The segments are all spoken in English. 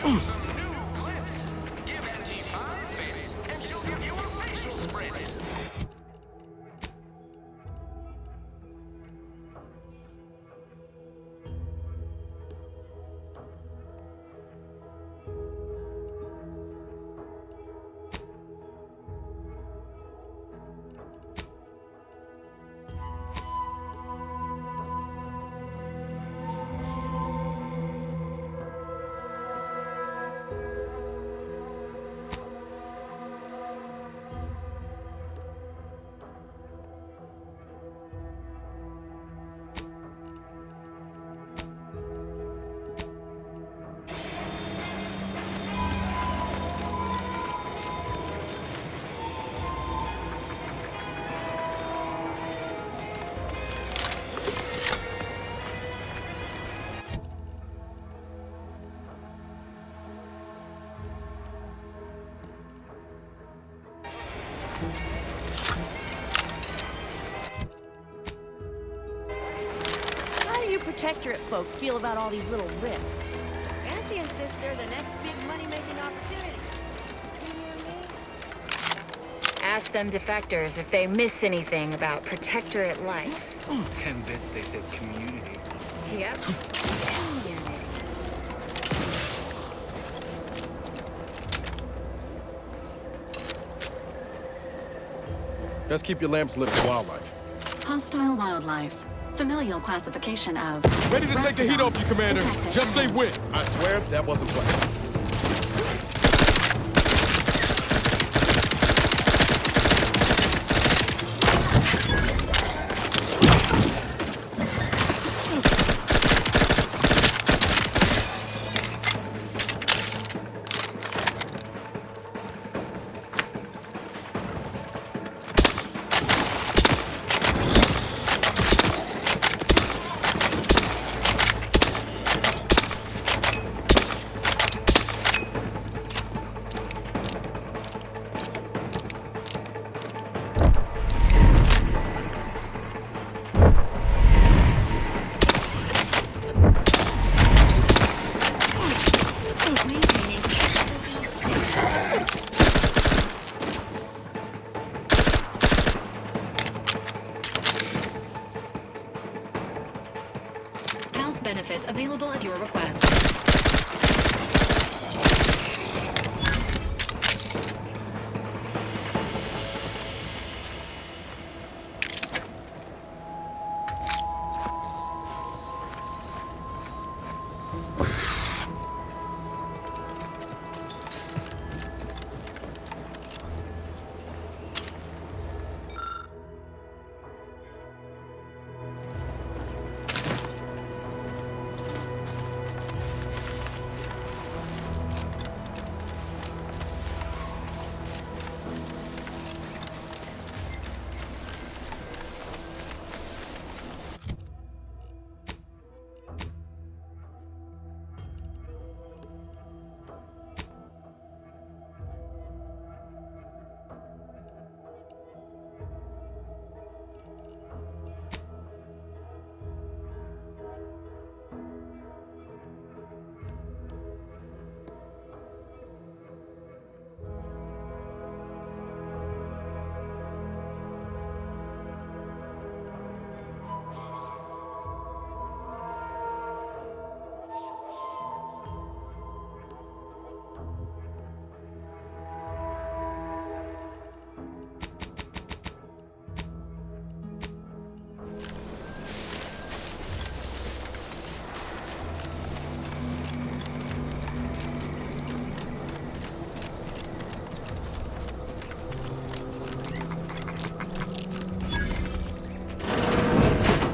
you some new glitz. Give Auntie 5 bits, and she'll give you a facial spritz. How do you protectorate folk feel about all these little rifts? Auntie insists they're the next big money-making opportunity. Between you and me? Ask them defectors if they miss anything about protectorate life. 10 bits, they said community. Yep. Best keep your lamps lit for wildlife. Hostile wildlife. Familial classification of... Ready to take the heat off you, Commander. Detected. Just say when. I swear that wasn't planned. Health benefits available at your request.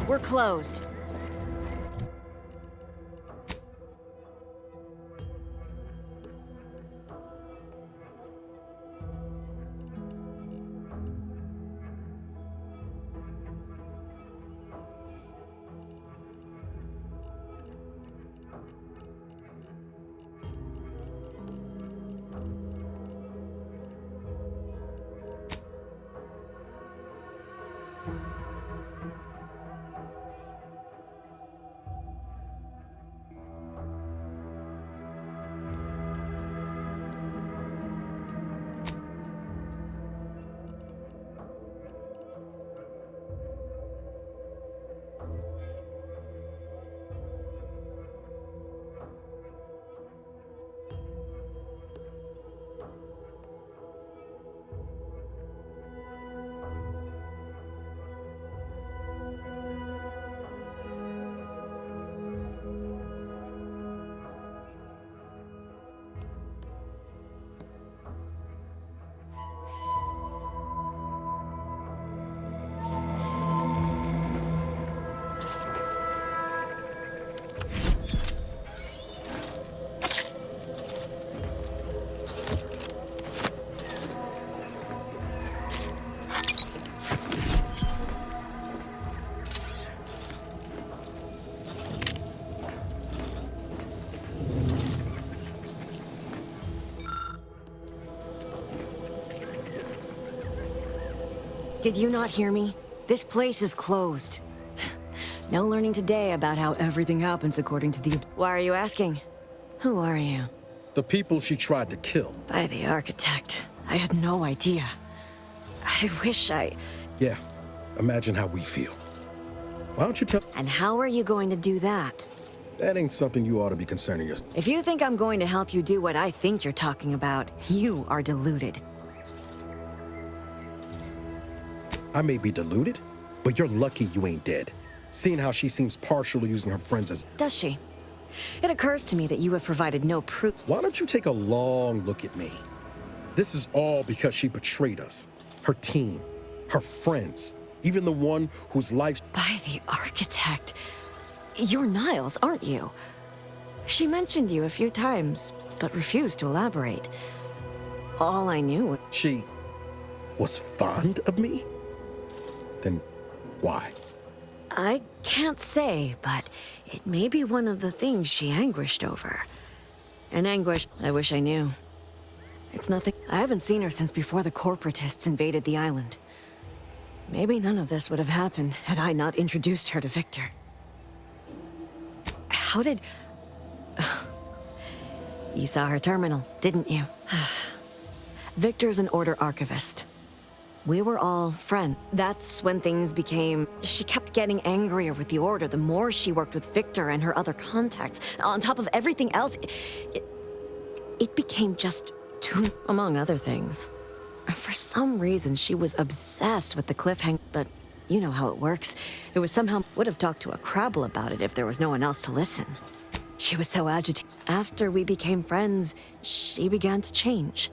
We're closed. Did you not hear me? This place is closed. No learning today about how everything happens according to the... Why are you asking? Who are you? The people she tried to kill. By the architect. I had no idea. I wish I... Yeah, imagine how we feel. Why don't you tell... And how are you going to do that? That ain't something you ought to be concerning yourself. If you think I'm going to help you do what I think you're talking about, you are deluded. I may be deluded, but you're lucky you ain't dead. Seeing how she seems partial to using her friends as... Does she? It occurs to me that you have provided no proof. Why don't you take a long look at me? This is all because she betrayed us. Her team, her friends, even the one whose life... By the architect. You're Niles, aren't you? She mentioned you a few times, but refused to elaborate. All I knew... She was fond of me? Then why? I can't say, but it may be one of the things she anguished over. An anguish I wish I knew. It's nothing. I haven't seen her since before the corporatists invaded the island. Maybe none of this would have happened had I not introduced her to Victor. How did... You saw her terminal, didn't you? Victor's an Order archivist. We were all friends. That's when things became... She kept getting angrier with the Order the more she worked with Victor and her other contacts. On top of everything else, it became just too... Among other things. For some reason, she was obsessed with the cliffhanger, but you know how it works. It was somehow... Would have talked to a crabble about it if there was no one else to listen. She was so agitated. After we became friends, she began to change.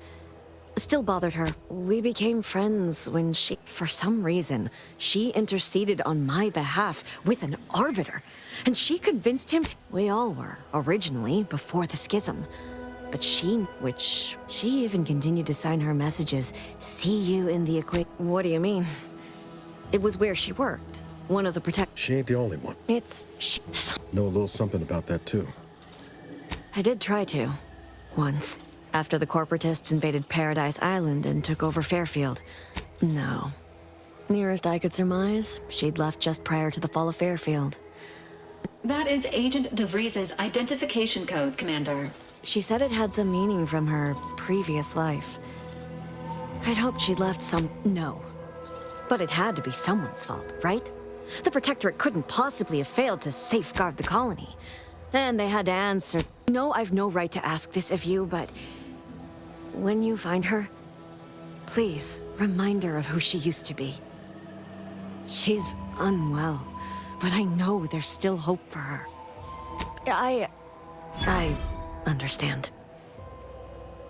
Still bothered her. We became friends when she... For some reason, she interceded on my behalf with an arbiter. And she convinced him... We all were, originally, before the schism. But she even continued to sign her messages, "See you in the What do you mean? It was where she worked. One of the She ain't the only one. Know a little something about that, too. I did try to. Once. After the corporatists invaded Paradise Island and took over Fairfield. No. Nearest I could surmise, she'd left just prior to the fall of Fairfield. That is Agent DeVries's identification code, Commander. She said it had some meaning from her previous life. I'd hoped she'd left some... No. But it had to be someone's fault, right? The Protectorate couldn't possibly have failed to safeguard the colony. And they had to answer... No, I've no right to ask this of you, but... When you find her, please remind her of who she used to be. She's unwell, but I know there's still hope for her. I understand.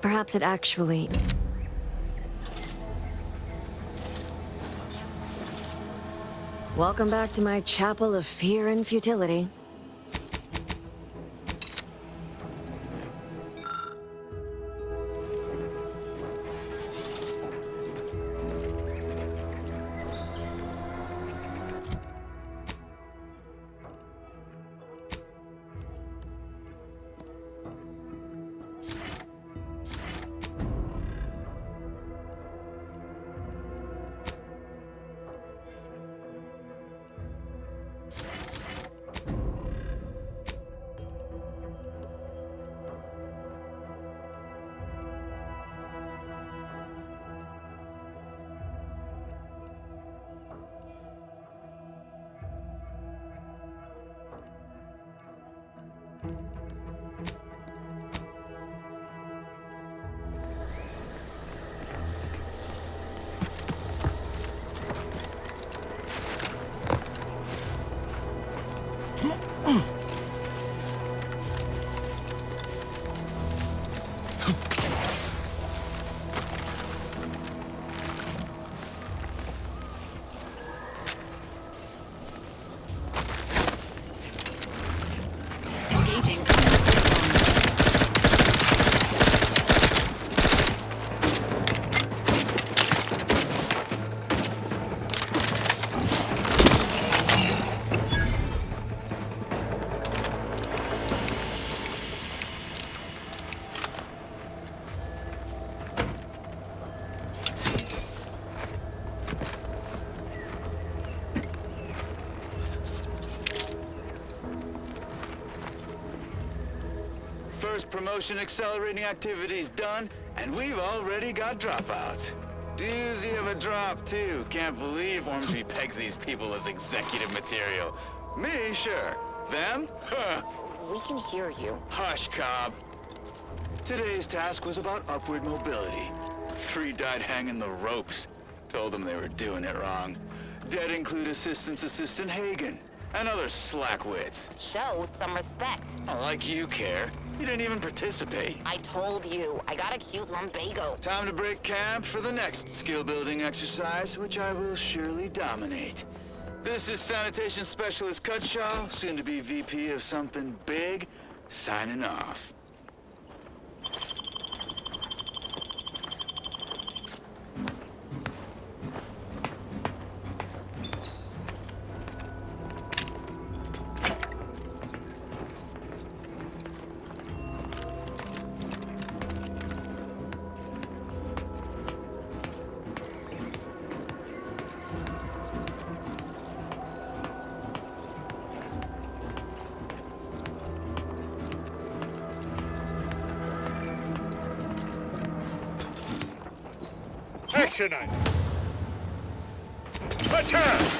Perhaps it actually... Welcome back to my chapel of fear and futility. Engaging combat. first promotion accelerating activities done, and we've already got dropouts. Doozy of a drop, too. Can't believe Ormsby pegs these people as executive material. Me, sure. Them? Huh. We can hear you. Hush, Cobb. Today's task was about upward mobility. 3 died hanging the ropes. Told them they were doing it wrong. Dead include Assistant Hagen and other slackwits. Show some respect. Oh, like you care. You didn't even participate. I told you, I got a cute lumbago. Time to break camp for the next skill-building exercise, which I will surely dominate. This is Sanitation Specialist Cutshaw, soon to be VP of something big, signing off. Action! Attack!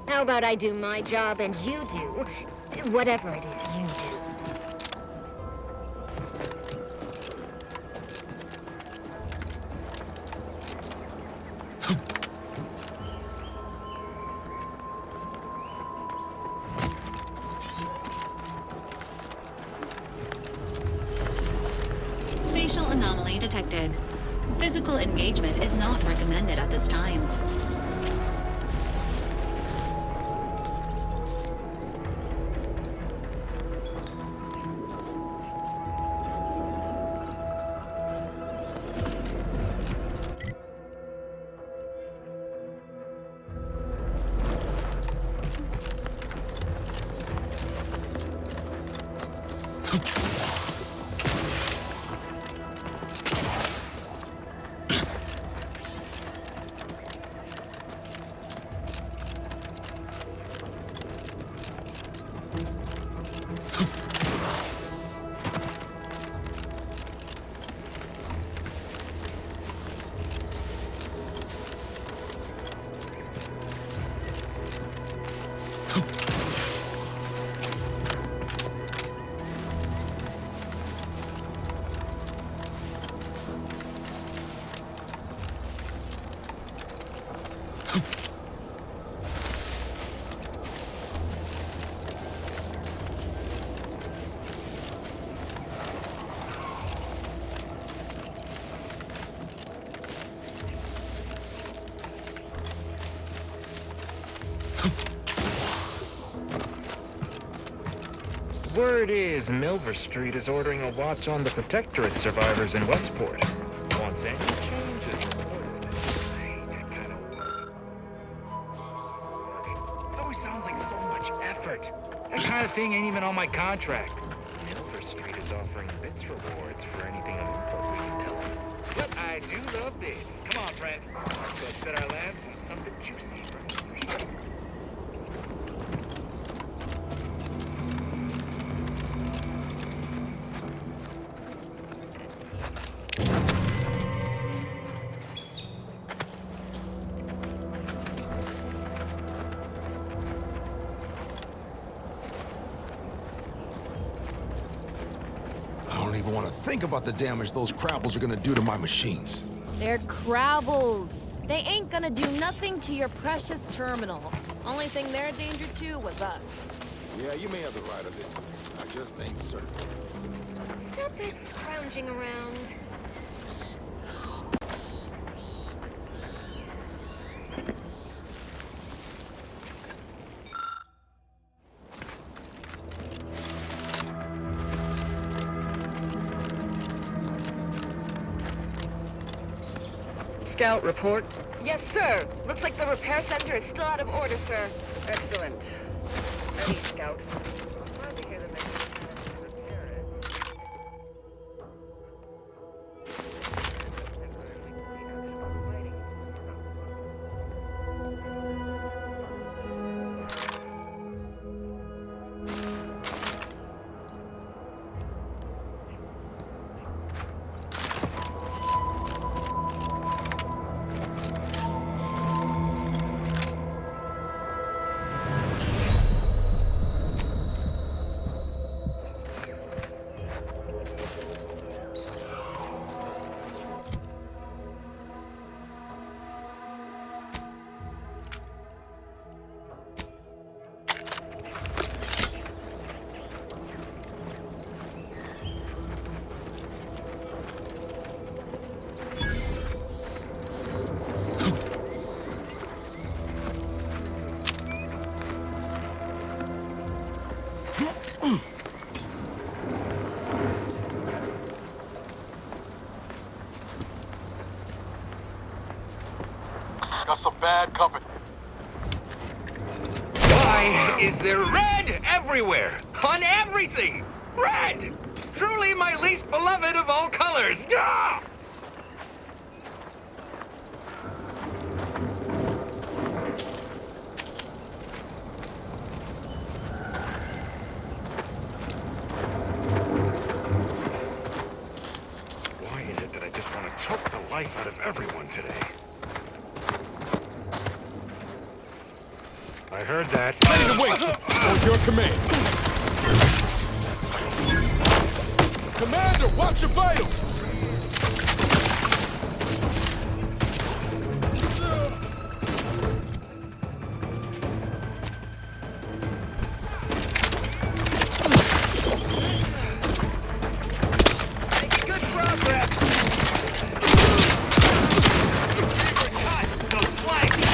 How about I do my job and you do whatever it is you do? Spatial anomaly detected. Physical engagement is not recommended at this time. Word is Milver Street is ordering a watch on the Protectorate survivors in Westport. Wants any changes reported. That kind of work. It always sounds like so much effort. That kind of thing ain't even on my contract. Milver Street is offering bits rewards for anything of import we can tell them. But I do love bits. Come on, friend. Let's go set our labs and something juicy from Milver Street. think about the damage those crabbles are gonna do to my machines. They're crabbles. They ain't gonna do nothing to your precious terminal. Only thing they're a danger to was us. Yeah, you may have the right of it. I just ain't certain. Stop that scrounging around. Scout report. Yes, sir. Looks like the repair center is still out of order, sir. Excellent. Ready, Scout. I'm glad to hear that they managed to repair it. Got some bad company. Why is there red everywhere? On everything! Red! Truly my least beloved of all colors! Ah! Why is it that I just want to choke the life out of everyone today? I heard that. Ready to waste on your command. Commander, watch your vials! Making good progress! Those flanks!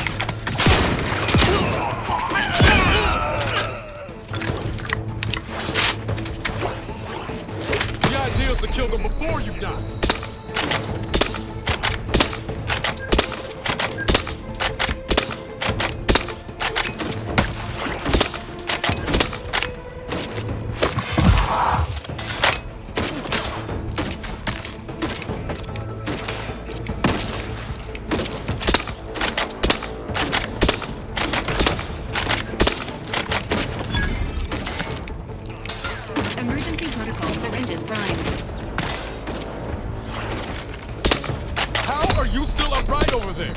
The idea is to kill them before you die. Emergency protocol syringes primed. How are you still upright over there?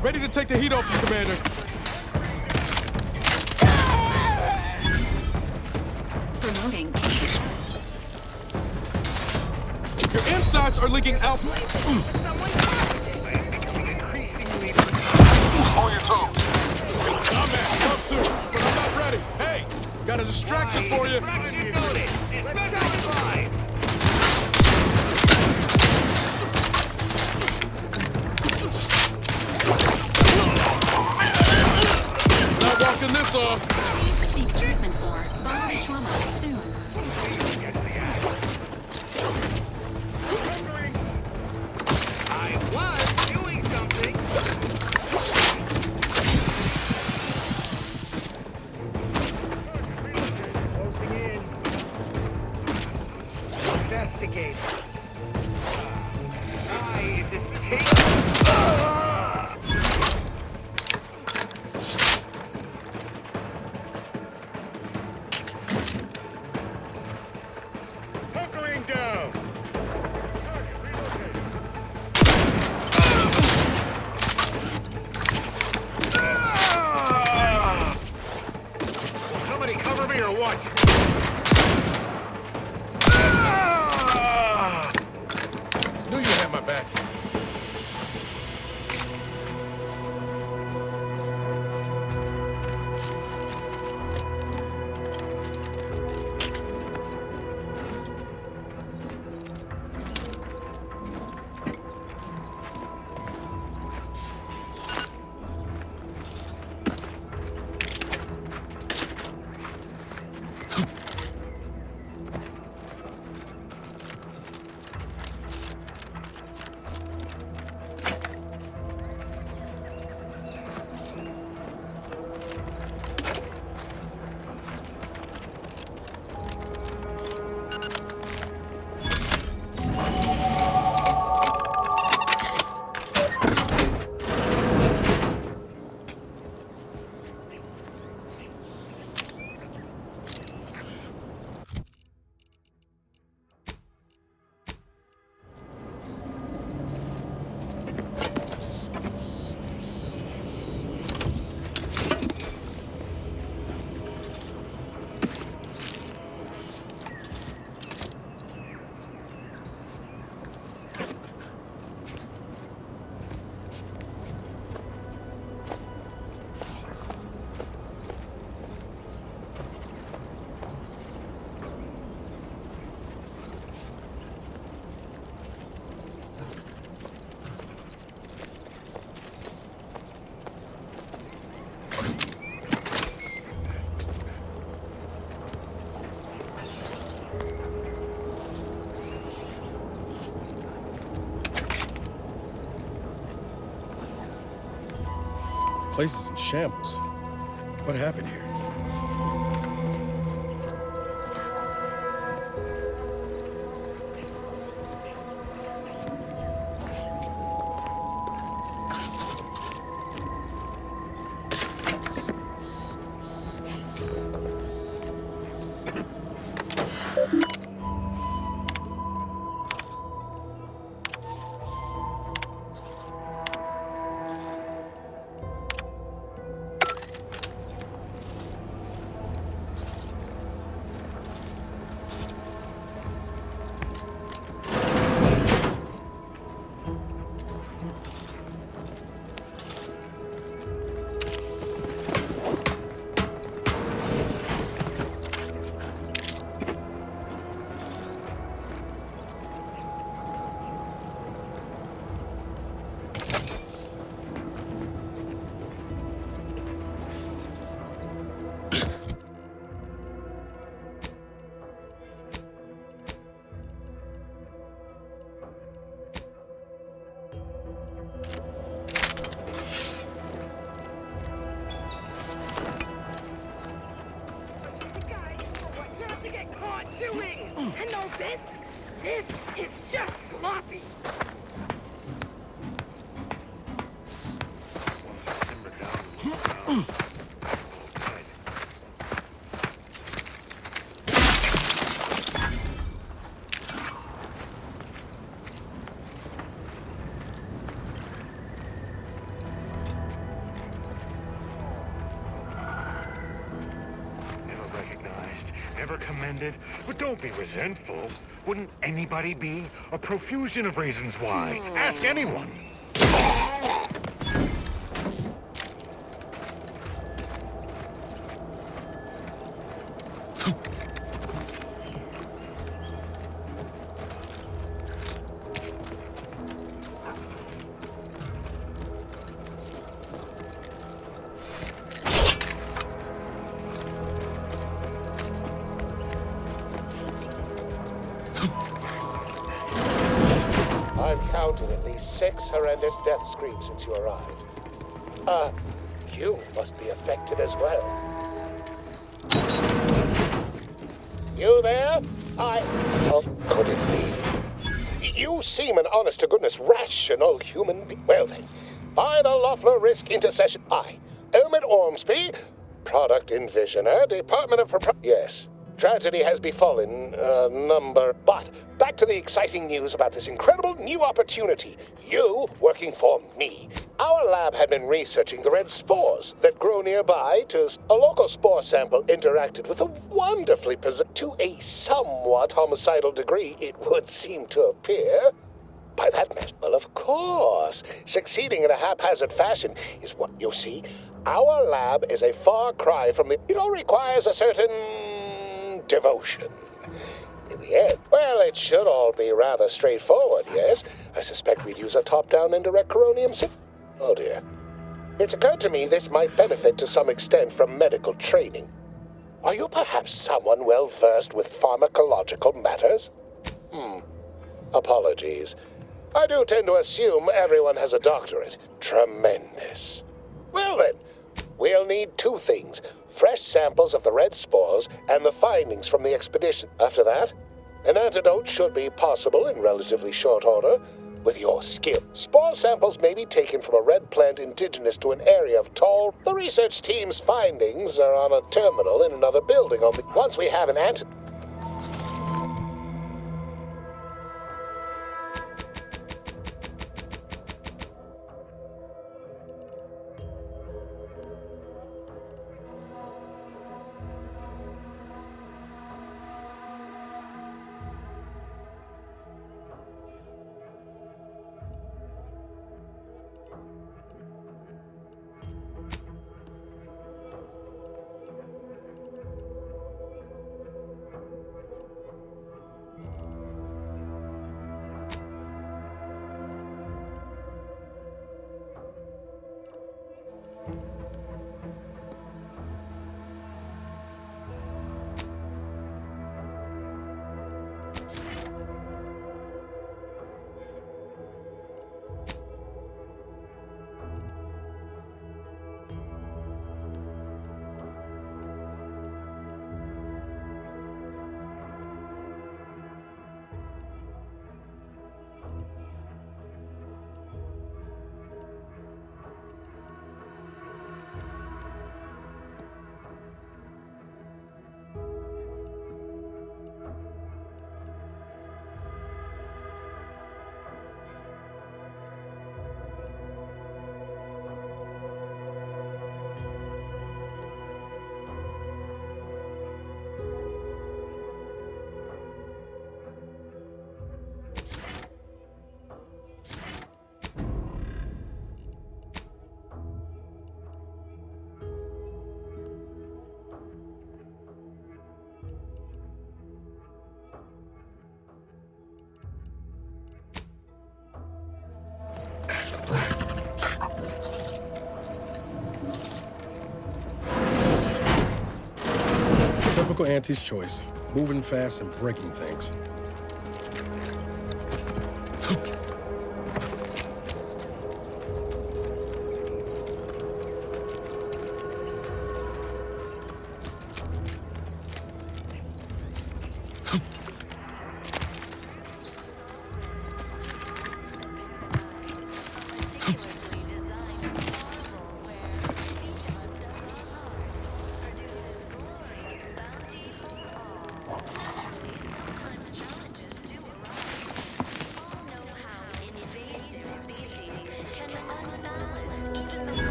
Ready to take the heat off you, Commander. Promoting. Your insides are leaking out. On your toes. I'm at up too, but I'm not ready. Hey, got a distraction for you. Distraction noted! Special advised! Not not walking this off. Please seek treatment for bodily trauma soon. I was doing something. Closing in. Investigate. Why is this taking? Hunkering down. Will somebody cover me or what? Knew you had my back. Place is in shambles. What happened here? Doing? And all this? This is just sloppy. Simmer down. Never commended, but don't be resentful. Wouldn't anybody be? A profusion of reasons why. Ask anyone. counted at least 6 horrendous death screams since you arrived. You must be affected as well. You there? Oh, could it be? You seem an honest-to-goodness rational human being. Well then, by the Loeffler Risk Intercession, Elmet Ormsby, Product Envisioner, Department of Yes. Tragedy has befallen number. But back to the exciting news about this incredible new opportunity. You working for me. Our lab had been researching the red spores that grow nearby to a local spore sample interacted with a wonderfully to a somewhat homicidal degree, it would seem to appear. By that measure, well, of course, succeeding in a haphazard fashion is what you see. Our lab is a far cry from the. It all requires a certain devotion. In the end, well, it should all be rather straightforward, yes? I suspect we'd use a top-down indirect coronium system. Oh dear. It's occurred to me this might benefit to some extent from medical training. Are you perhaps someone well-versed with pharmacological matters? Apologies. I do tend to assume everyone has a doctorate. Tremendous. Well then, we'll need 2 things. Fresh samples of the red spores and the findings from the expedition. After that, an antidote should be possible in relatively short order with your skill. Spore samples may be taken from a red plant indigenous to an area of tall. The research team's findings are on a terminal in another building on the. Once we have an antidote. Typical Auntie's choice. Moving fast and breaking things.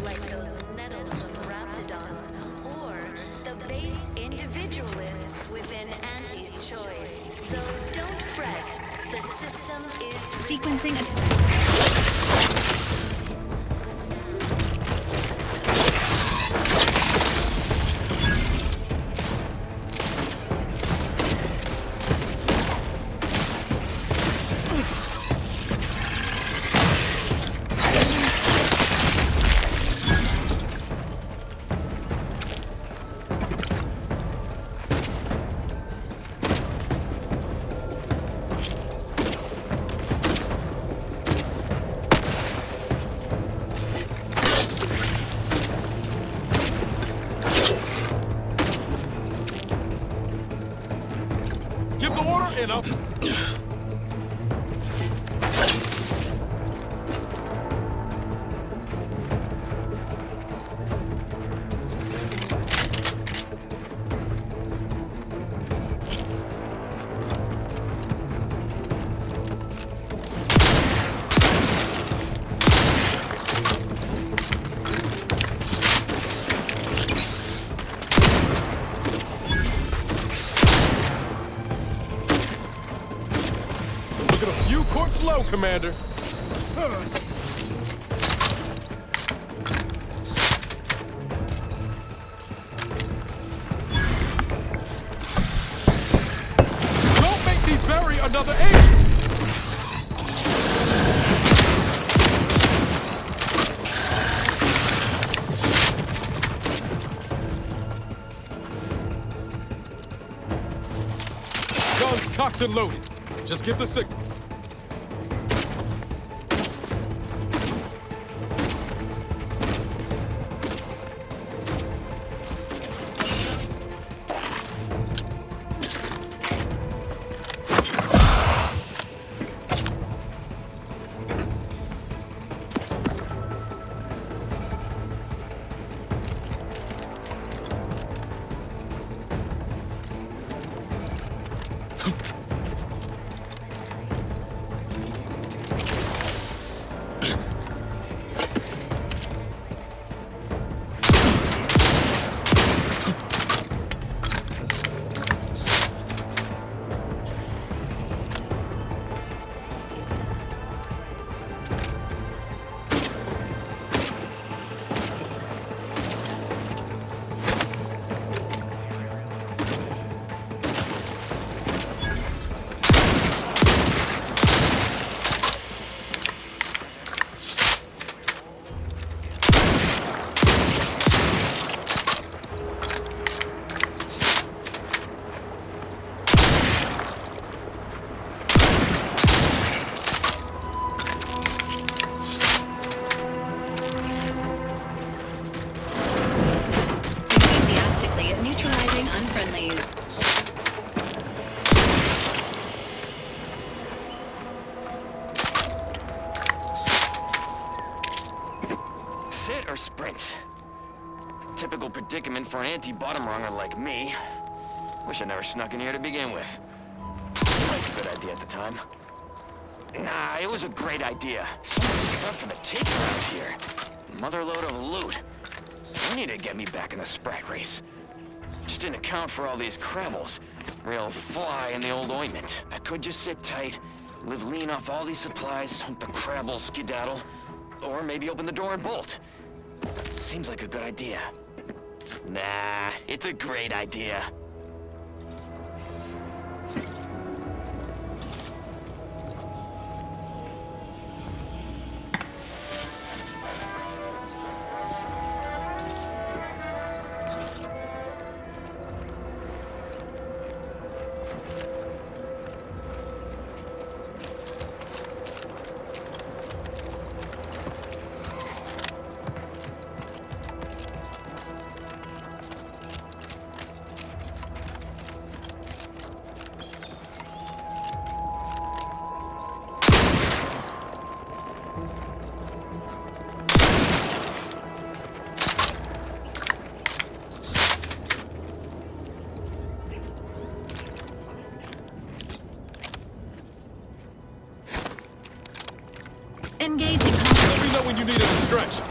Like those meddlesome raptidons, or the base individualists within Auntie's choice. Though don't fret, the system is sequencing and I'll... Slow, Commander. Don't make me bury another agent! Guns cocked and loaded. Just give the signal. Sit or sprint? Typical predicament for an anti-bottom runger like me. Wish I never snuck in here to begin with. It was a good idea at the time. Nah, it was a great idea. So much stuff for the take around here. Motherload of loot. You need to get me back in the sprag race. Just didn't account for all these crabbles. Real fly in the old ointment. I could just sit tight, live lean off all these supplies, hope the crabbles skedaddle, or maybe open the door and bolt. Seems like a good idea. Nah, it's a great idea. Engaging. Let me know when you need a distraction.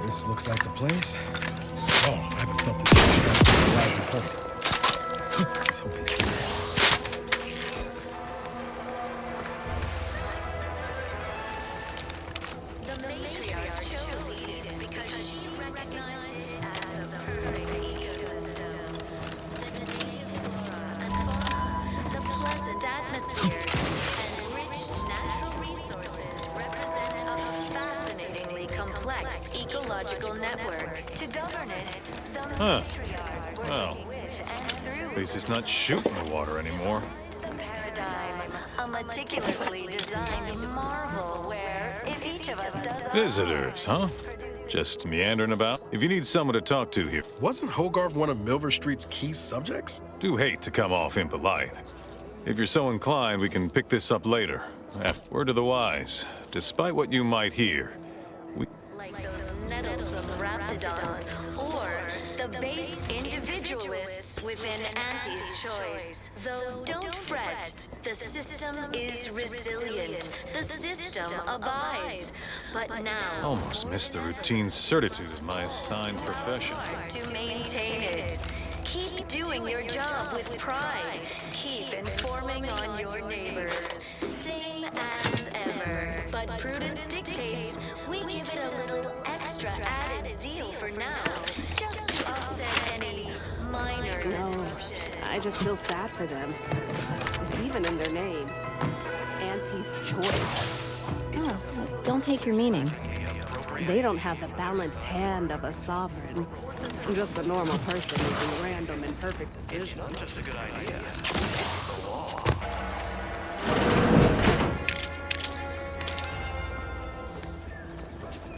This looks like the place. Oh, I haven't felt this much stress since the rising point. Let's hope he's here. The matriarch chose Eden because she recognized it as the perfect ecosystem. The native flora and fauna, the pleasant atmosphere, and rich natural resources represent a fascinatingly complex ecological network. To govern it, the matriarch working with and through At least it's not shooting the water anymore. the paradigm, a meticulously designed marvel where, if each of us does our Visitors, huh? Just meandering about? If you need someone to talk to here, Wasn't Hogarth one of Milver Street's key subjects? do hate to come off impolite. If you're so inclined, we can pick this up later. Word to the wise, despite what you might hear, like those nettlesome raptidons, or the base individualists within Auntie's choice. Though don't fret, the system is resilient. The system abides. But now, almost missed the routine certitude of my assigned profession. to maintain it. Keep doing your job with pride. Keep informing on your neighbors. Same as ever. But prudence dictates we give it a little extra added zeal for now, just to offset any minor disruption. I just feel sad for them. It's even in their name. Auntie's choice. Oh, don't take your meaning. They don't have the balanced hand of a sovereign. Just a normal person making random imperfect decisions. It's not just a good idea. It's the law.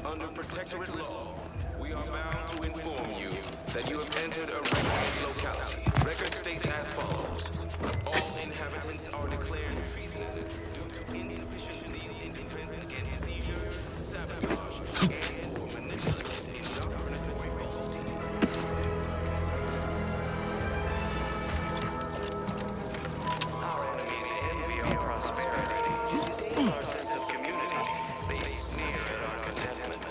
Under protectorate law, we are bound to inform you that you have entered a regulated locality. Record states as follows. All inhabitants are declared treasonous due to insufficient zeal in defense against seizure, sabotage, and/or manipulative indoctrinatory falsity. Our enemies envy our prosperity, disdain our sense of community. They sneer at our contentment.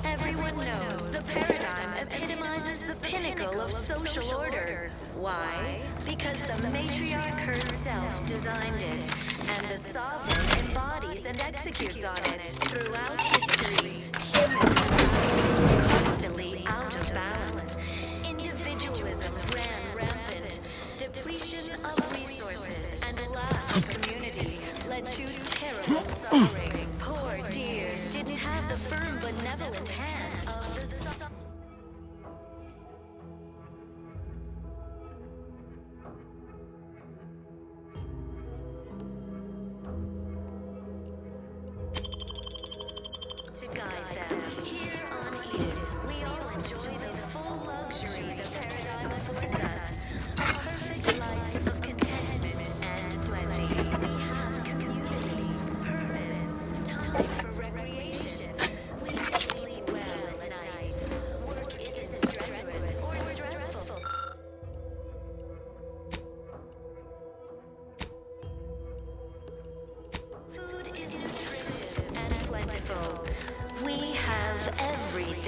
Everyone knows the paradigm epitomizes the pinnacle of social order. Why? Because the matriarch herself designed it, and the sovereign embodies and executes on it. Throughout history, human societies were constantly out of balance. Individualism ran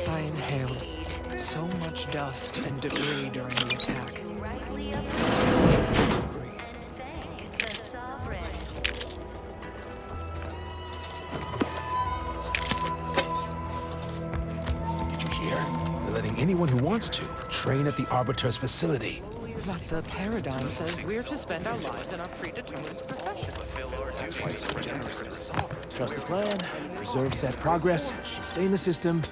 I inhaled so much dust and debris during the attack. Did you hear? They're letting anyone who wants to train at the Arbiter's facility. But the paradigm says we're to spend our lives in our predetermined profession. That's why it's so generous. Trust the plan, preserve set progress, sustain the system,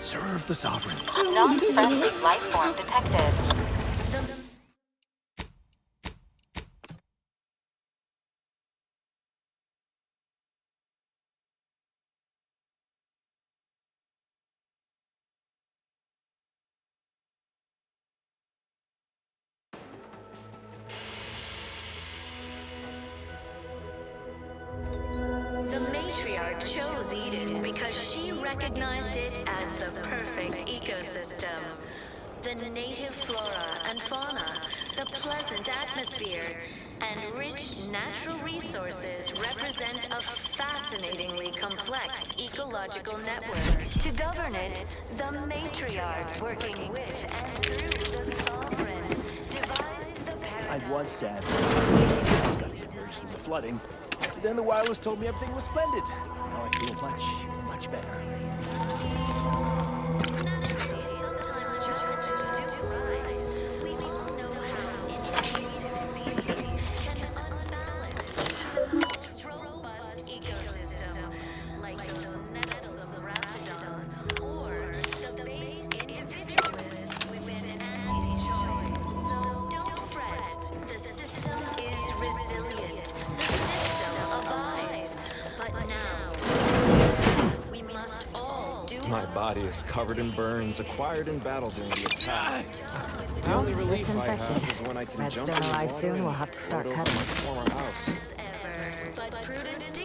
serve the Sovereign. Non-friendly life form detected. The matriarch chose Eden because she recognized it as the perfect ecosystem. The native flora and fauna, the pleasant atmosphere, and rich natural resources represent a fascinatingly complex ecological network. To govern it, the matriarch, working with and through the sovereign, devised the I was sad. I got submerged through the flooding. But then the wireless told me everything was splendid. Now I feel much, much better. My body is covered in burns acquired in battle during the attack. The only relief I have is when I can jump in the water soon. We'll have to start over cutting. my former house.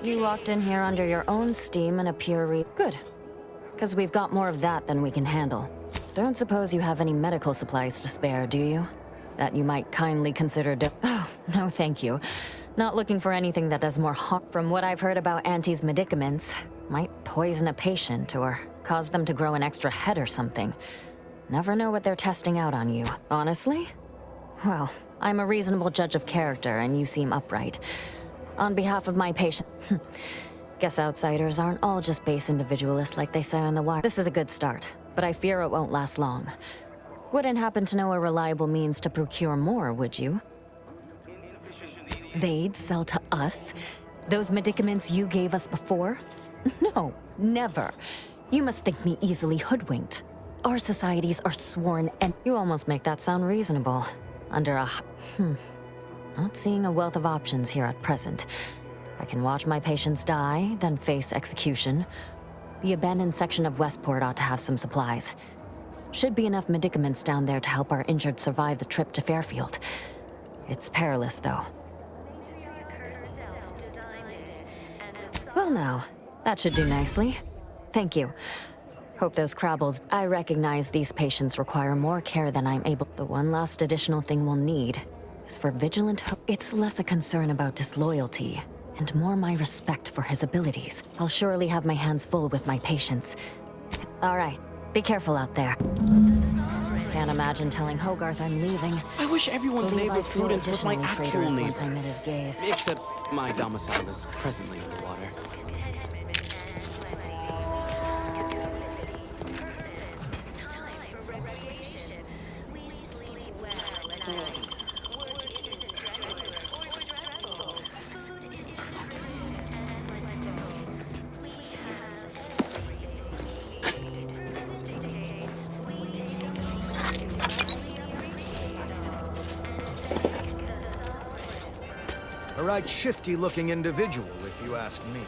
You walked in here under your own steam and a pure Good. Because we've got more of that than we can handle. Don't suppose you have any medical supplies to spare, do you? That you might kindly consider Oh, no thank you. Not looking for anything that does more harm. From what I've heard about Auntie's medicaments, might poison a patient or cause them to grow an extra head or something. Never know what they're testing out on you. Honestly? Well, I'm a reasonable judge of character and you seem upright. On behalf of my patient... Guess outsiders aren't all just base individualists like they say on the wire. This is a good start, but I fear it won't last long. Wouldn't happen to know a reliable means to procure more, would you? They'd sell to us? Those medicaments you gave us before? No, never. You must think me easily hoodwinked. Our societies are sworn and... You almost make that sound reasonable. Under a... Not seeing a wealth of options here at present. I can watch my patients die, then face execution. The abandoned section of Westport ought to have some supplies. Should be enough medicaments down there to help our injured survive the trip to Fairfield. It's perilous, though. Well now, that should do nicely. Thank you. Hope those crabbles... I recognize these patients require more care than I'm able... The one last additional thing we'll need is for vigilant... It's less a concern about disloyalty, and more my respect for his abilities. I'll surely have my hands full with my patients. All right, be careful out there. Can't imagine telling Hogarth I'm leaving. I wish everyone's name of Prudence was my actual name. Once I met his gaze. Except my domicile is presently underwater. A right shifty-looking individual, if you ask me.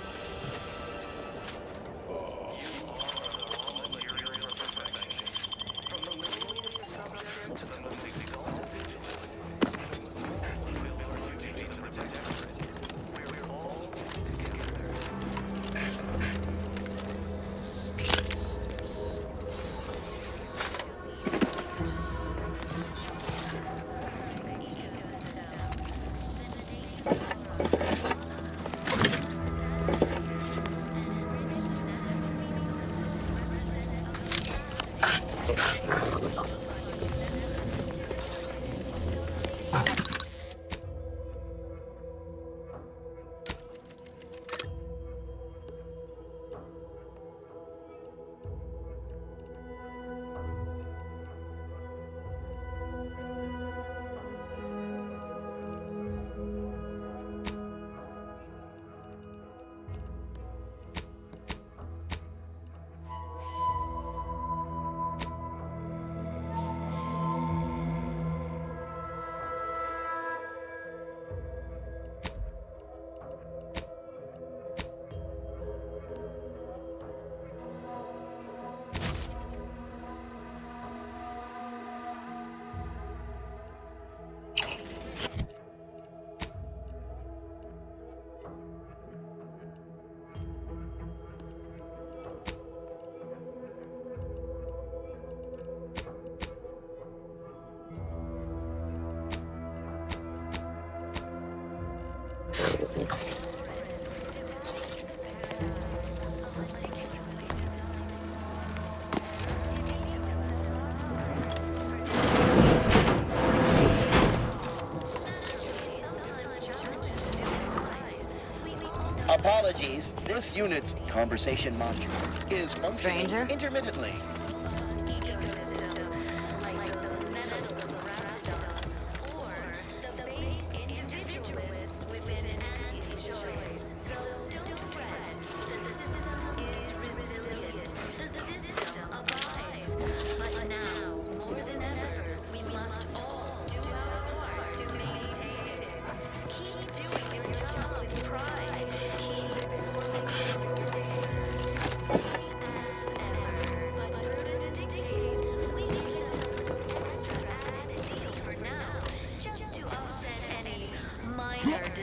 Apologies, this unit's conversation module is functioning intermittently.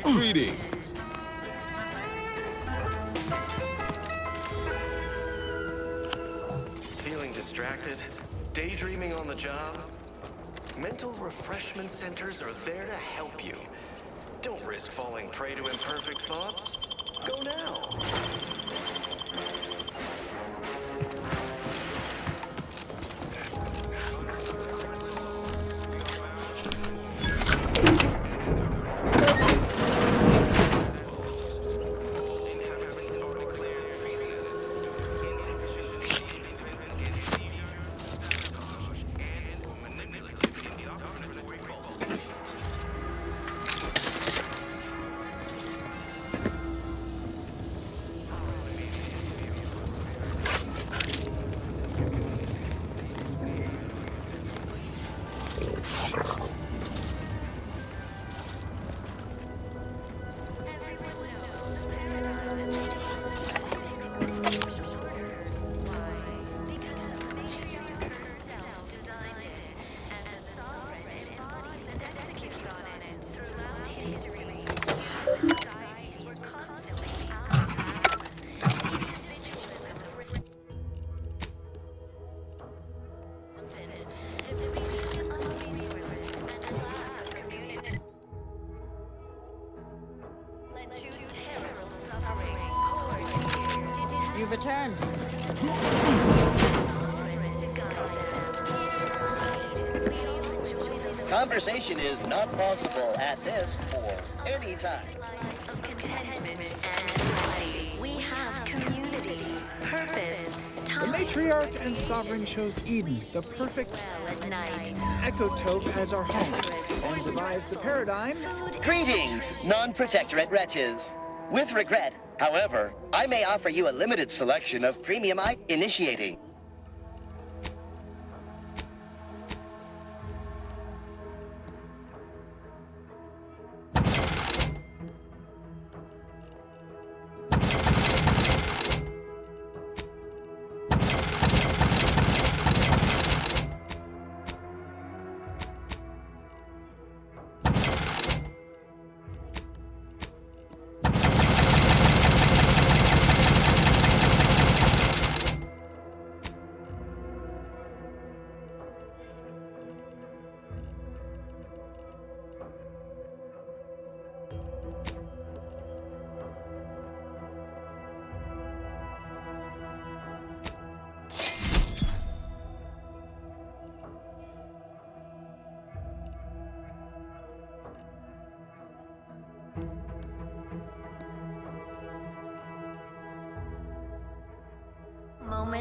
Greetings. Feeling distracted? Daydreaming on the job? Mental refreshment centers are there to help you. Don't risk falling prey to imperfect thoughts. Go now. You've returned. Conversation is not possible at this or any time. We have community, purpose, The matriarch and sovereign chose Eden, the perfect ecotope, as our home, and devised the paradigm. Greetings, non-protectorate wretches. With regret, however, I may offer you a limited selection of premium initiating.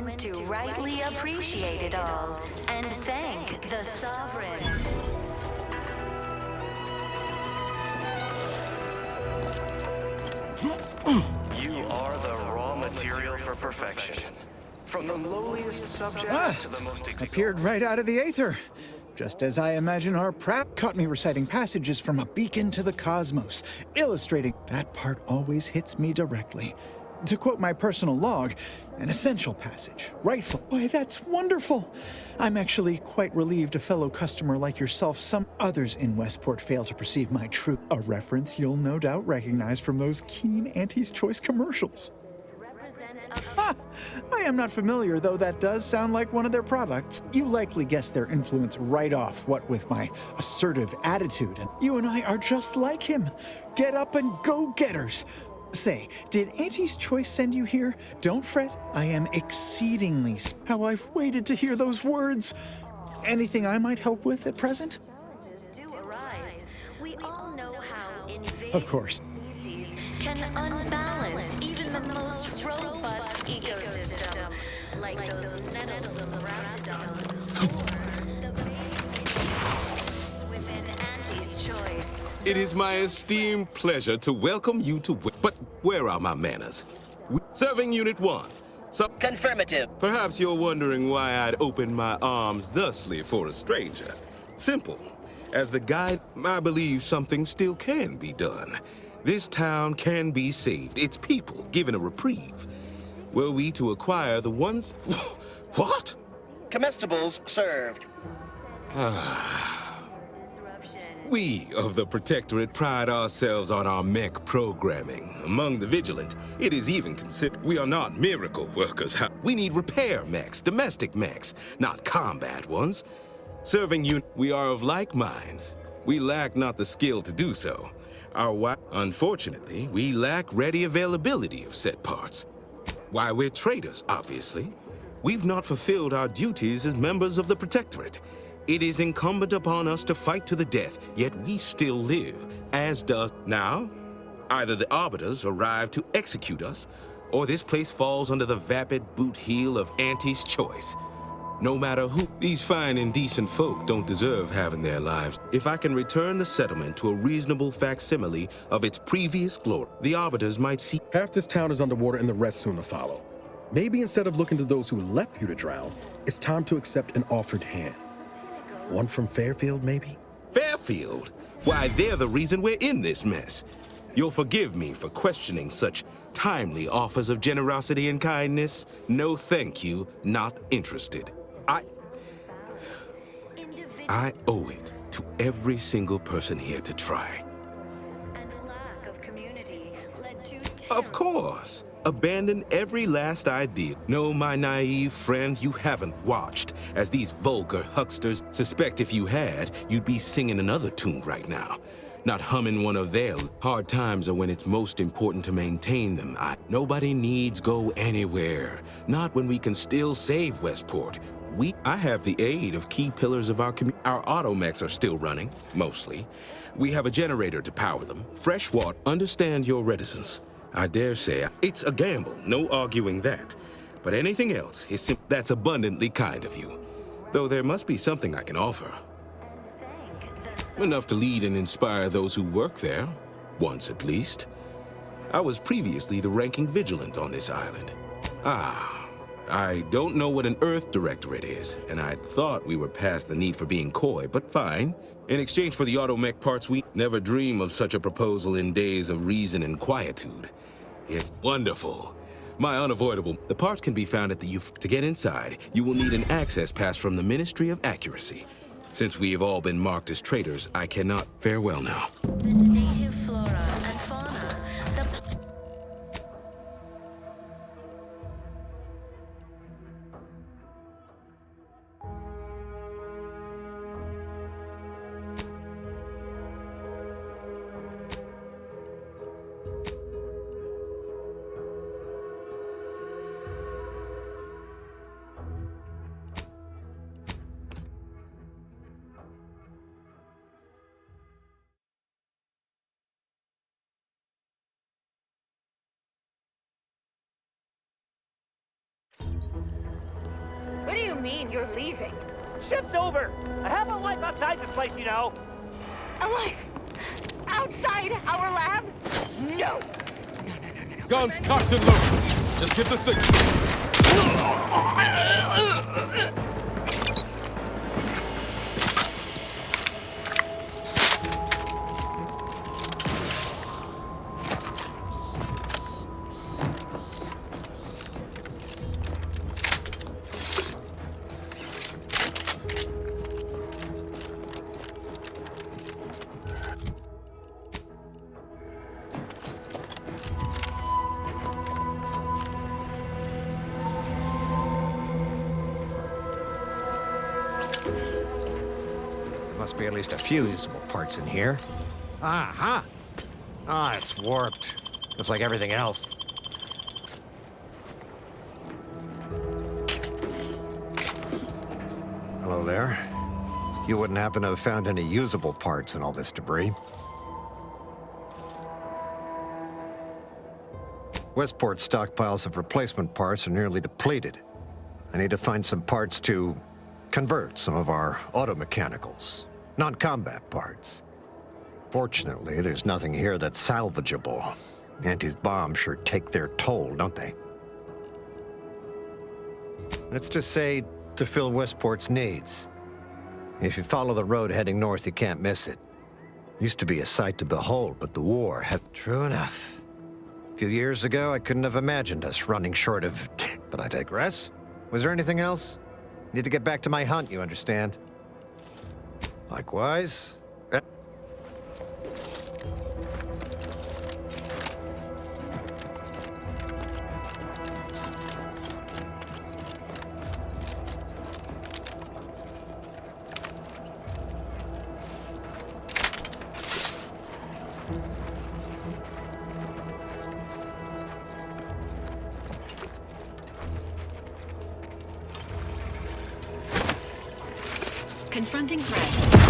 moment to rightly appreciate it all and thank the Sovereign. You are the raw material for perfection. From the lowliest subject to the most Appeared right out of the aether. Just as I imagine our prep caught me reciting passages from a beacon to the cosmos, illustrating that part always hits me directly. To quote my personal log, an essential passage, rightful. Boy, that's wonderful. I'm actually quite relieved a fellow customer like yourself, some others in Westport fail to perceive my truth. A reference you'll no doubt recognize from those keen Auntie's Choice commercials. Ha! I am not familiar, though that does sound like one of their products. You likely guessed their influence right off, what with my assertive attitude, and you and I are just like him. Get up and go-getters. Say, did Auntie's Choice send you here? Don't fret, I am exceedingly how I've waited to hear those words. Anything I might help with at present? We all know how Of course. species can unbalance even the most robust ecosystem, like those nettles of raptidons, or the babies within Auntie's Choice. It is my esteemed pleasure to welcome you to... But where are my manners? Serving Unit 1. Confirmative. Perhaps you're wondering why I'd open my arms thusly for a stranger. Simple. As the guide, I believe something still can be done. This town can be saved, its people given a reprieve. Were we to acquire the one... What? Comestibles served. We of the Protectorate pride ourselves on our mech programming. Among the vigilant, it is even considered we are not miracle workers. We need repair mechs, domestic mechs, not combat ones. Serving you, we are of like minds. We lack not the skill to do so. Unfortunately, we lack ready availability of said parts. Why, we're traitors, obviously. We've not fulfilled our duties as members of the Protectorate. It is incumbent upon us to fight to the death, yet we still live, as does... Now, either the Arbiters arrive to execute us, or this place falls under the vapid boot heel of Auntie's Choice. No matter who, these fine and decent folk don't deserve having their lives. If I can return the settlement to a reasonable facsimile of its previous glory, the Arbiters might see... Half this town is underwater and the rest soon to follow. Maybe instead of looking to those who left you to drown, it's time to accept an offered hand. One from Fairfield, maybe? Fairfield? Why, they're the reason we're in this mess. You'll forgive me for questioning such timely offers of generosity and kindness. No thank you, not interested. I owe it to every single person here to try. Of course. Abandon every last idea. No, my naive friend, you haven't watched, as these vulgar hucksters suspect if you had, you'd be singing another tune right now. Not humming one of their hard times are when it's most important to maintain them. Nobody needs go anywhere. Not when we can still save Westport. I have the aid of key pillars of our community. Our automechs are still running, mostly. We have a generator to power them. Fresh water. Understand your reticence. I dare say it's a gamble, no arguing that. But anything else is that's abundantly kind of you. Though there must be something I can offer. Enough to lead and inspire those who work there, once at least. I was previously the ranking vigilant on this island. I don't know what an Earth Directorate is, and I'd thought we were past the need for being coy, but fine. In exchange for the automech parts, we never dream of such a proposal in days of reason and quietude. It's wonderful. My unavoidable. The parts can be found at the To get inside, you will need an access pass from the Ministry of Accuracy. Since we have all been marked as traitors, I cannot. Farewell now. The native flora and fauna you mean you're leaving? Shift's over. I have a life outside this place, you know. A life? Outside our lab? No. Guns cocked and loaded. Just give the signal. Must be at least a few usable parts in here. Aha! Ah, it's warped. Just like everything else. Hello there. You wouldn't happen to have found any usable parts in all this debris? Westport's stockpiles of replacement parts are nearly depleted. I need to find some parts to convert some of our automechanicals. Non-combat parts. Fortunately, there's nothing here that's salvageable. Auntie's bombs sure take their toll, don't they? Let's just say to fill Westport's needs. If you follow the road heading north, you can't miss it. Used to be a sight to behold, but the war had... True enough. A few years ago, I couldn't have imagined us running short of... But I digress. Was there anything else? Need to get back to my hunt, you understand? Likewise. Confronting threat.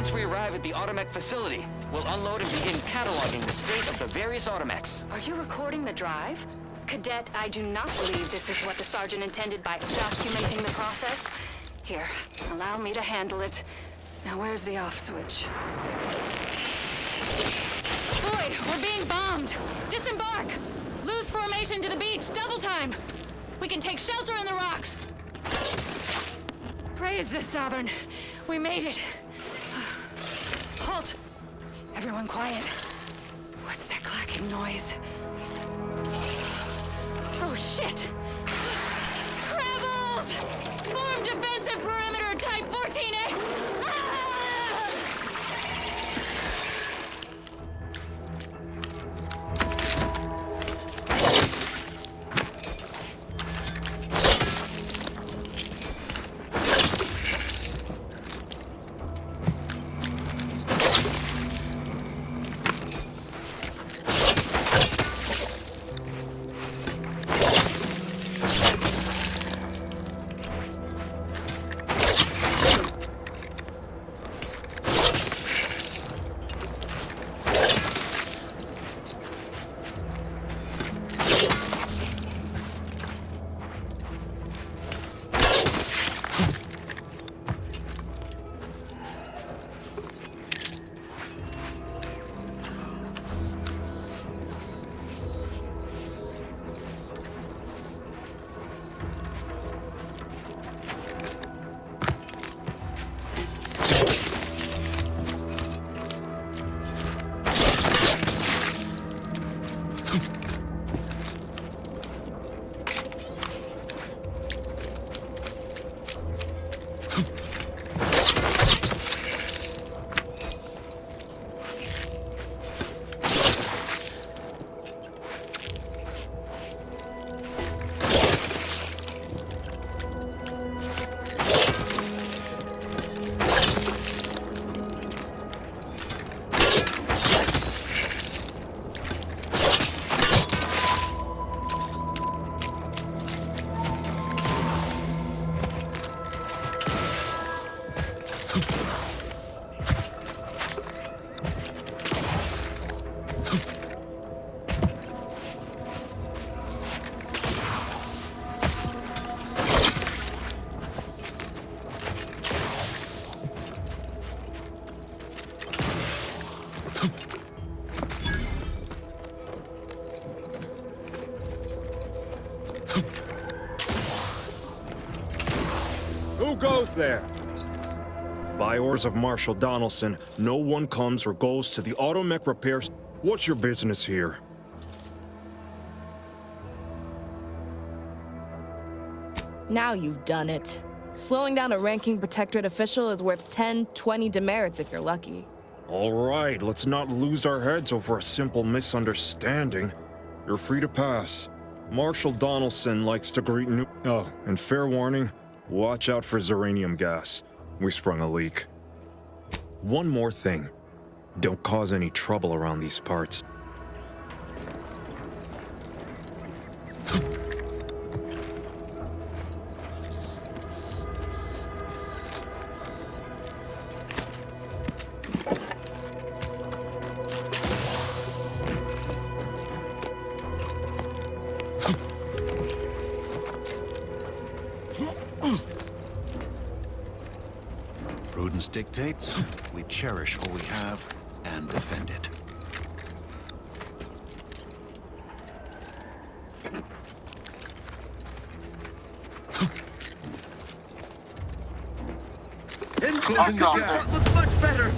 Once we arrive at the Automech facility, we'll unload and begin cataloging the state of the various Automechs. Are you recording the drive? Cadet, I do not believe this is what the Sergeant intended by documenting the process. Here, allow me to handle it. Now where's the off switch? Boyd, we're being bombed! Disembark! Lose formation to the beach, double time! We can take shelter in the rocks! Praise the Sovereign. We made it. Halt! Everyone quiet. What's that clacking noise? Oh, shit! Crabbles! Form defensive perimeter type 14A! there! By orders of Marshal Donaldson, no one comes or goes to the automech repairs. What's your business here? Now you've done it. Slowing down a ranking protectorate official is worth 10, 20 demerits if you're lucky. All right, let's not lose our heads over a simple misunderstanding. You're free to pass. Marshal Donaldson likes to greet new... Oh, and fair warning, watch out for uranium gas. We sprung a leak. One more thing. Don't cause any trouble around these parts. Prudence dictates we cherish all we have and defend it. Closing the gap. Looks much better.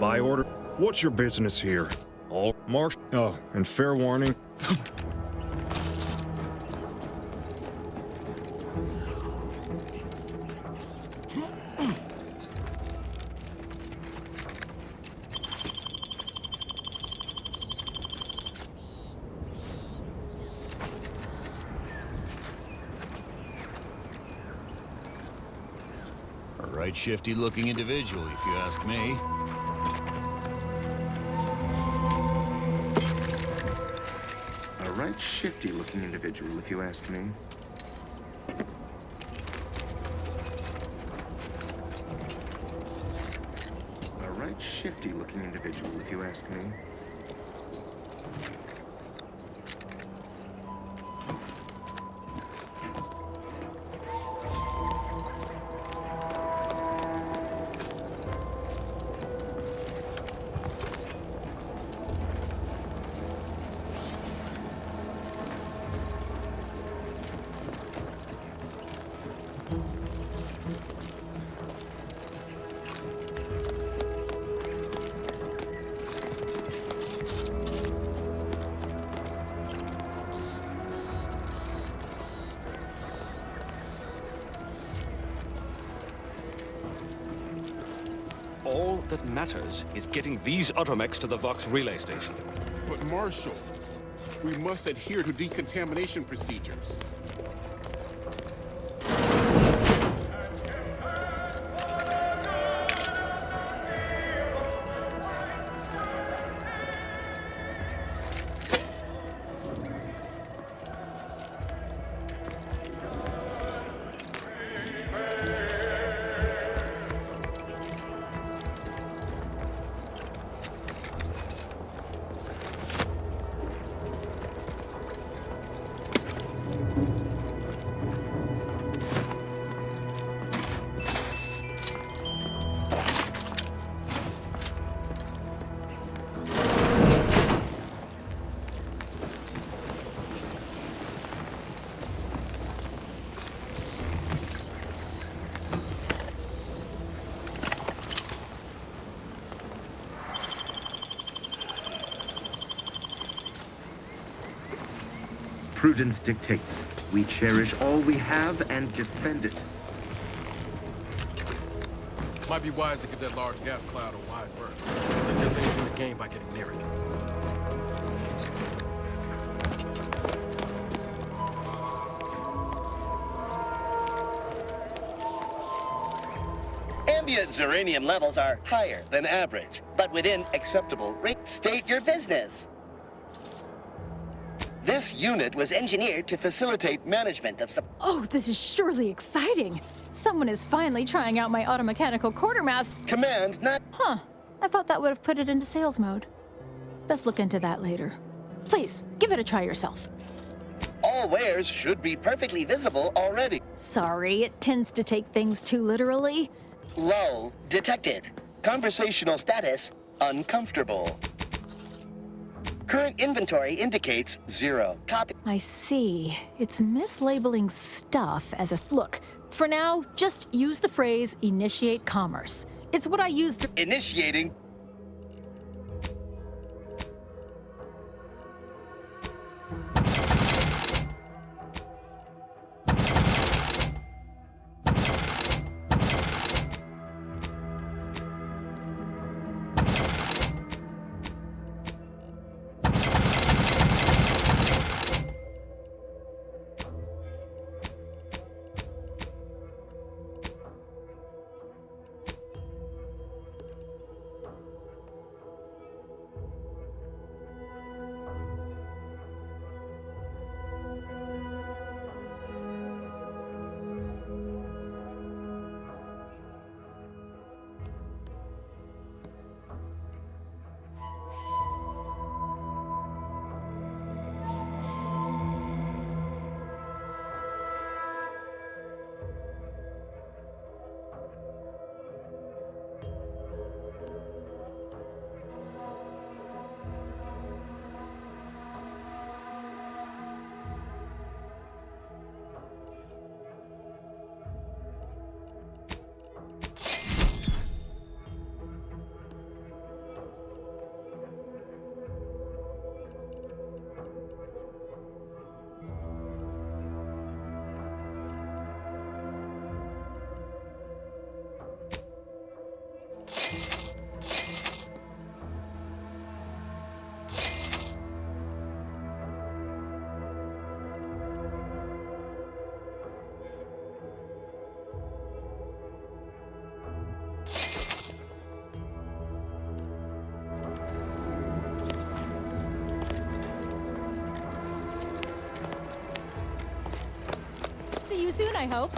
By order... What's your business here? All Marsh... Oh, and fair warning... A right shifty-looking individual, if you ask me. A right shifty-looking individual, if you ask me. A right shifty-looking individual, if you ask me. All that matters is getting these automechs to the Vox relay station. But Marshal, we must adhere to decontamination procedures. Prudence dictates we cherish all we have and defend it. Might be wise to give that large gas cloud a wide berth. There just ain't anything to gain by getting near it. Ambient uranium levels are higher than average, but within acceptable range. State your business. This unit was engineered to facilitate management of Oh, this is surely exciting. Someone is finally trying out my automechanical quartermass. Command not... Huh. I thought that would have put it into sales mode. Best look into that later. Please, give it a try yourself. All wares should be perfectly visible already. Sorry, it tends to take things too literally. Lull detected. Conversational status uncomfortable. Current inventory indicates 0. Copy. I see. It's mislabeling stuff as a... Look, for now, just use the phrase initiate commerce. It's what I used... Initiating. See you soon, I hope.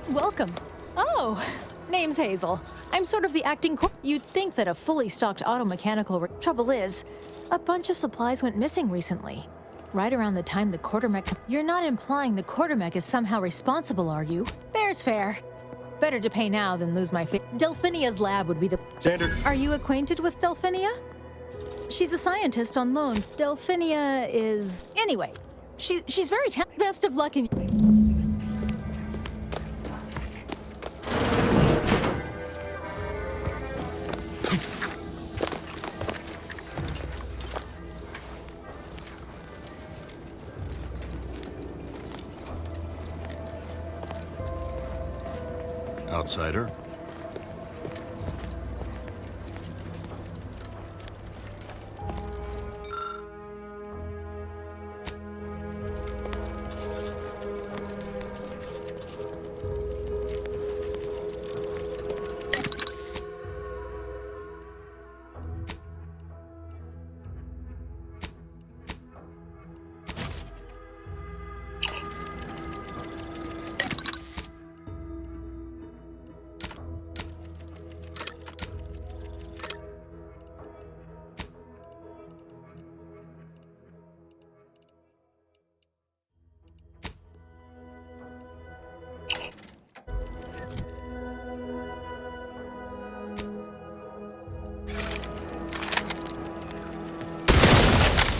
Welcome. Oh, name's Hazel. I'm sort of the acting You'd think that a fully stocked auto-mechanical... Trouble is, a bunch of supplies went missing recently. Right around the time the quartermech... You're not implying the quartermech is somehow responsible, are you? Fair's fair. Better to pay now than lose my Delphinia's lab would be the... Standard. Are you acquainted with Delphinia? She's a scientist on loan. Delphinia is... Anyway, she's very Best of luck in... Outsider.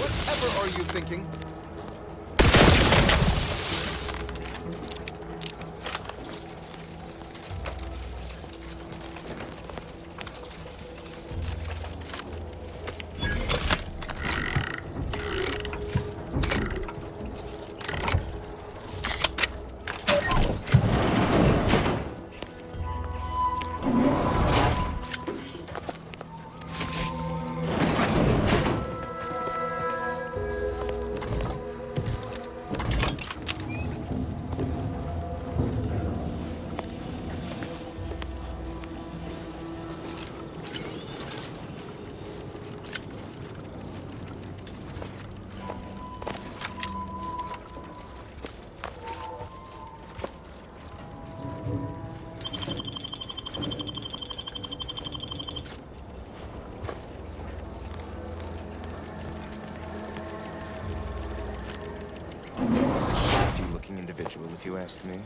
Whatever are you thinking? looking individual, if you ask me.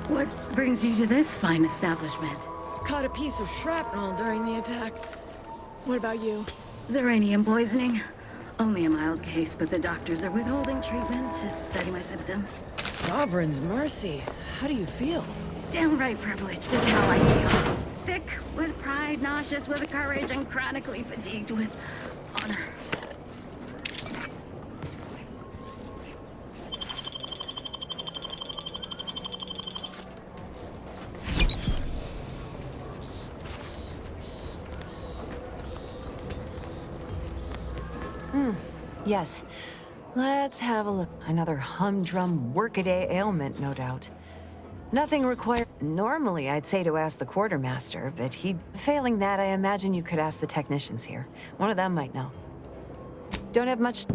What brings you to this fine establishment? Caught a piece of shrapnel during the attack. What about you? Zeranium poisoning. Only a mild case, but the doctors are withholding treatment to study my symptoms. Sovereign's mercy. How do you feel? Downright privileged is how I feel. Sick with pride, nauseous with courage, and chronically fatigued with honor. Yes. Let's have a look. Another humdrum workaday ailment, no doubt. Nothing required. Normally, I'd say to ask the quartermaster, but failing that, I imagine you could ask the technicians here. One of them might know. Don't have much...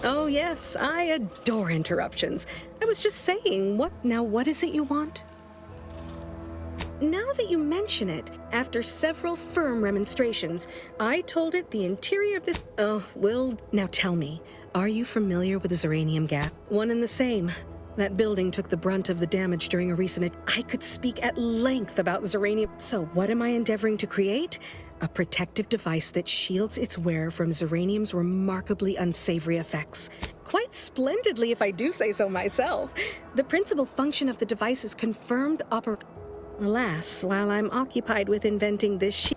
Oh yes, I adore interruptions. I was just saying, what is it you want? Now that you mention it, after several firm remonstrations, I told it the interior of this... now tell me, are you familiar with the Zeranium gas? One and the same. That building took the brunt of the damage during a recent... I could speak at length about Zeranium. So what am I endeavoring to create? A protective device that shields its wearer from Zeranium's remarkably unsavory effects. Quite splendidly, if I do say so myself. The principal function of the device is confirmed Alas, while I'm occupied with inventing this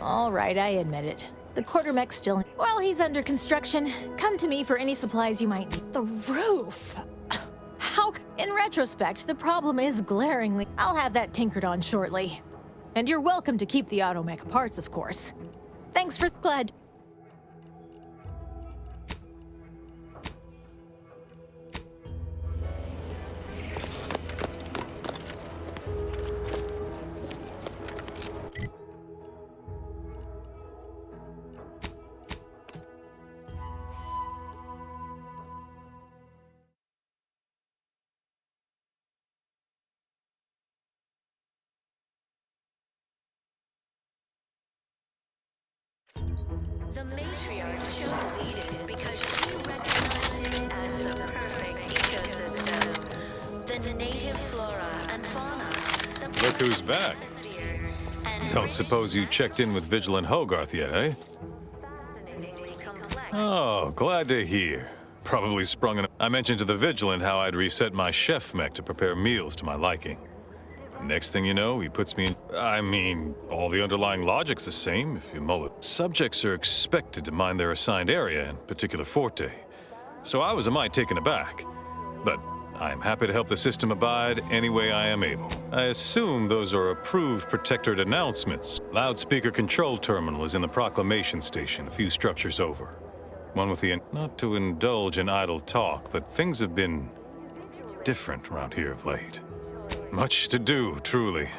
All right, I admit it. The quartermech's still... While he's under construction, come to me for any supplies you might need. The roof! How... In retrospect, the problem is glaringly... I'll have that tinkered on shortly. And you're welcome to keep the automech parts, of course. Thanks for... Glad... The matriarch chose Eden because she recognized it as the perfect ecosystem. The native flora and fauna. Look who's back. Don't suppose you checked in with Vigilant Hogarth yet, eh? Oh, glad to hear. Probably sprung an... I mentioned to the Vigilant how I'd reset my chef mech to prepare meals to my liking. Next thing you know, he puts me in... I mean, all the underlying logic's the same if you mull it. Subjects are expected to mind their assigned area and particular forte. So I was a mite taken aback. But I'm happy to help the system abide any way I am able. I assume those are approved Protectorate announcements. Loudspeaker control terminal is in the proclamation station, a few structures over. One with the... Not to indulge in idle talk, but things have been different around here of late. Much to do, truly.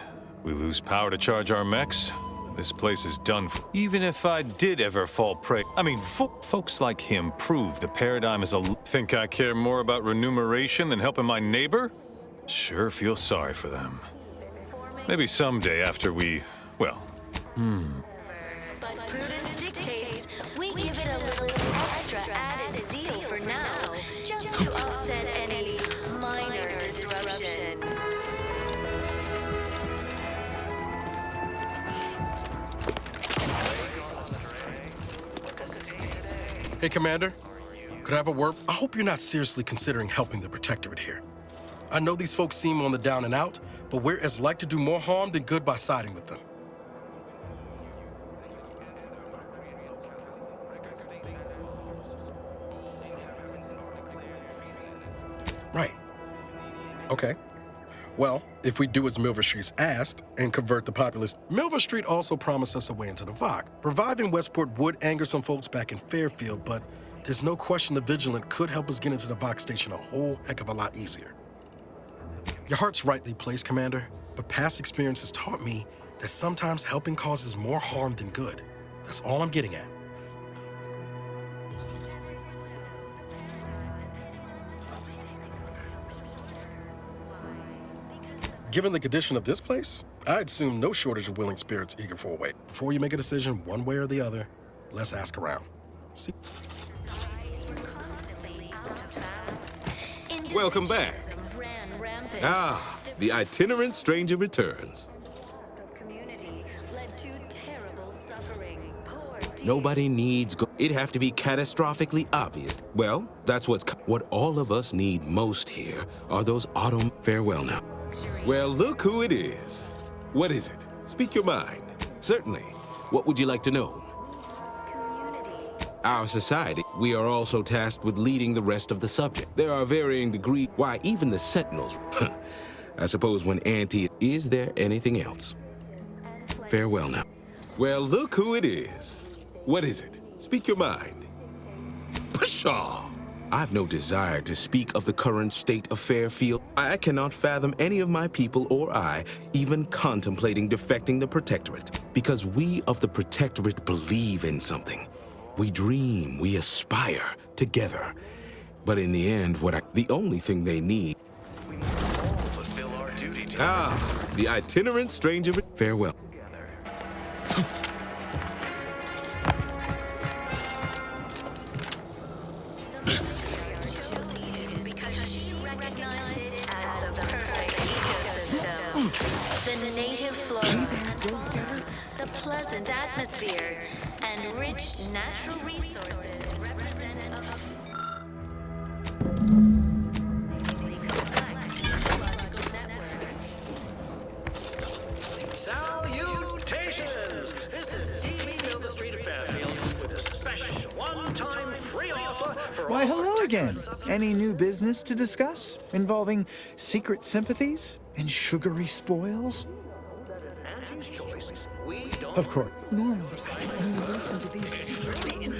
We lose power to charge our mechs. This place is done for. Even if I did ever fall prey... I mean, folks like him prove the paradigm is a... Think I care more about remuneration than helping my neighbor? Sure feel sorry for them. Maybe someday after we... well... But prudence dictates we give it a little extra added zeal for now, just to offset any minor disruption. Hey, Commander. Could I have a word? I hope you're not seriously considering helping the Protectorate here. I know these folks seem on the down and out, but we're as like to do more harm than good by siding with them. Right. Okay. Well, if we do as Milver Street's asked and convert the populace, Milver Street also promised us a way into the VOC. Reviving Westport would anger some folks back in Fairfield, but there's no question the Vigilant could help us get into the VOC station a whole heck of a lot easier. Your heart's rightly placed, Commander, but past experience has taught me that sometimes helping causes more harm than good. That's all I'm getting at. Given the condition of this place, I'd assume no shortage of willing spirits eager for a way. Before you make a decision one way or the other, let's ask around. See? Welcome back. The itinerant stranger returns. Nobody needs it'd have to be catastrophically obvious. Well, that's what all of us need most here are those farewell now. Well, look who it is. What is it? Speak your mind. Certainly. What would you like to know? Our society, we are also tasked with leading the rest of the subject. There are varying degrees. Why, even the Sentinels. I suppose when is there anything else? Farewell now. Well, look who it is. What is it? Speak your mind. Pshaw! I've no desire to speak of the current state of Fairfield. I cannot fathom any of my people or I even contemplating defecting the Protectorate, because we of the Protectorate believe in something. We dream, we aspire together. But in the end, the only thing they need... We must all fulfill our duty to... the itinerant stranger... Farewell. The native flora and fauna, the pleasant atmosphere, and rich natural resources represent a complex ecological network. Salutations! This is TV Milver Street of Fairfield with a special one-time free offer for Why, all hello again. Any new business to discuss involving secret sympathies and sugary spoils? Of course. Normally, you listen to these secretly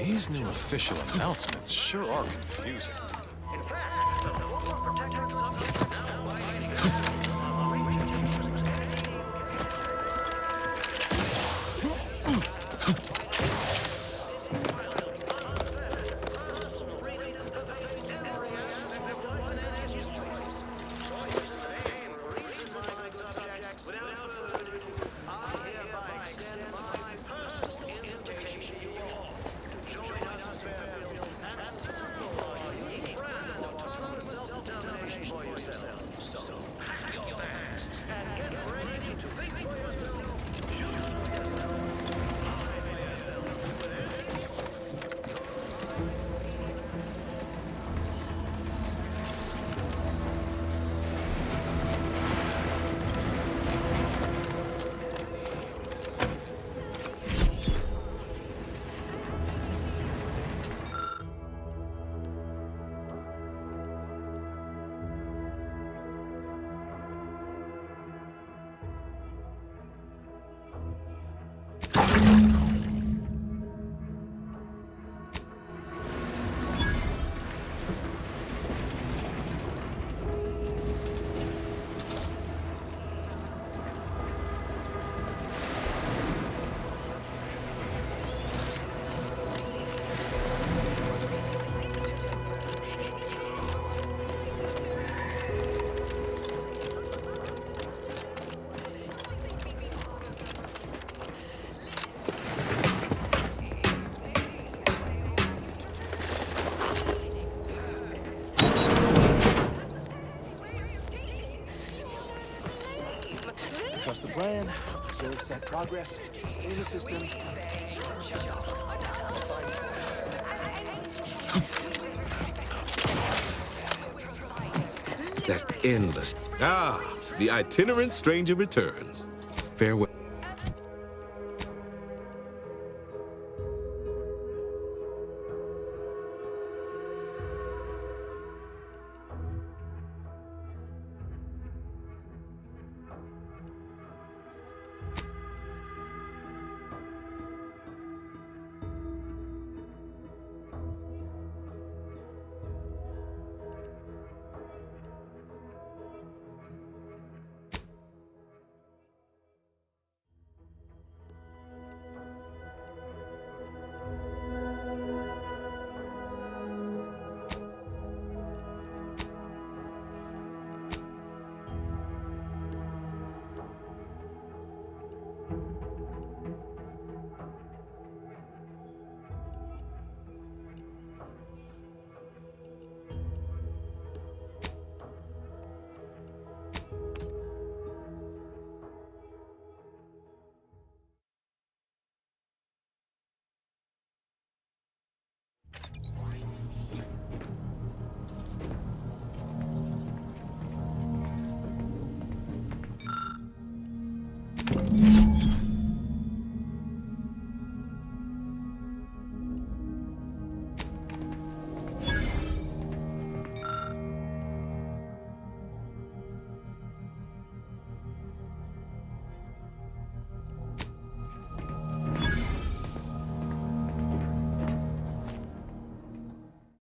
These new official announcements sure are confusing. Trust the plan, observe set progress, stay in the system. That endless... Ah, the itinerant stranger returns. Farewell.